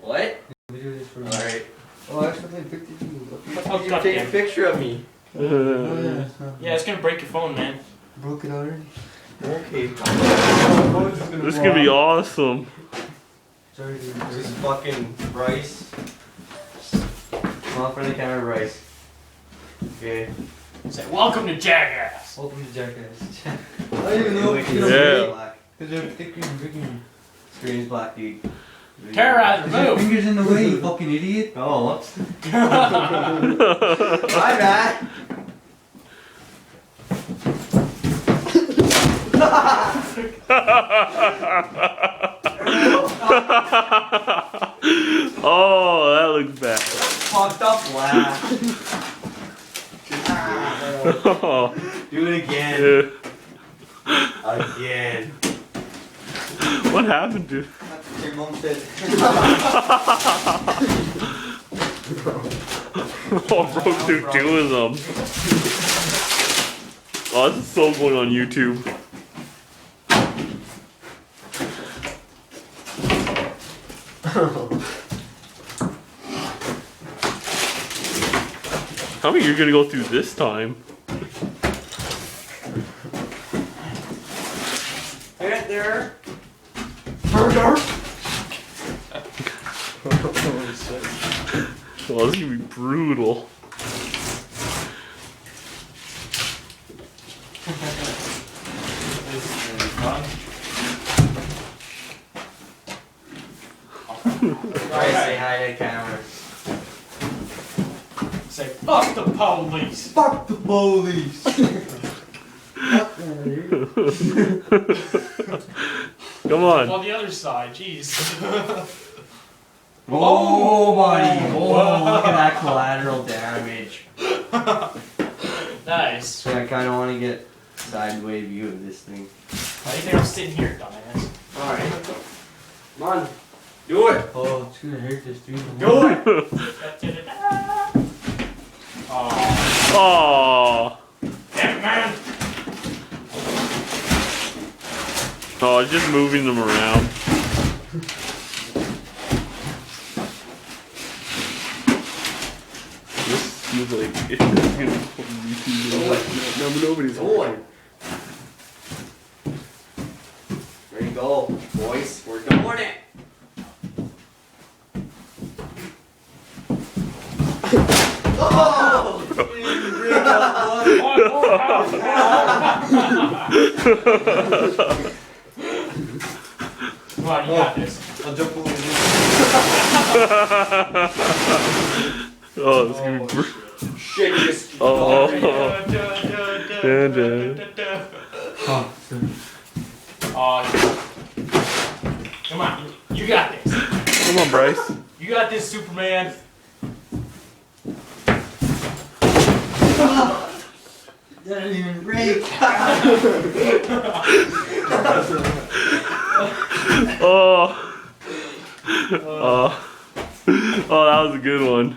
What? Alright. Oh, I actually picked it too. Oh, You God take damn. a picture of me. Yeah, it's gonna break your phone, man. Broke it already? Okay. This is gonna be awesome. Sorry, dude. This is fucking Bryce. Come on for the camera, Bryce. Okay. Say, welcome to Jackass. Welcome to Jackass. I don't even know if Yeah. because they're thicker and bigger. Screen's black, dude. Terrorizer, Your move. fingers in the way, you fucking idiot. Oh, whoops. My bad. Oh, that looks bad. Fucked up laugh. Do it again. Again. What happened to? That's what your mom said. Oh, broke through two of them. Oh, this is so going on YouTube. How many you're gonna go through this time? Right there. Oh, this is gonna be brutal. Alright, say hi to the camera. Say, fuck the police. Fuck the police! Come on. On the other side, jeez. Oh, buddy! Oh, look at that collateral damage. Nice. So I kind of want to get sideways view of this thing. Why do you think I'm sitting here, dumbass? Alright. Come on. Do it. Oh, it's gonna hurt this dude. Do it. Oh, Oh. damn it, man. Oh, it's just moving them around. This feels like it's gonna be YouTube. No, nobody's Do it. There you go, boys. We're doing it. Oh! Come on, you got this. I'll jump over this. Oh, this is gonna be brutal. Shit, just. Oh. Dun, Oh, Oh, come on, you got this. Come on, Bryce. You got this, Superman. that didn't even break. Oh. Oh. Oh, that was a good one.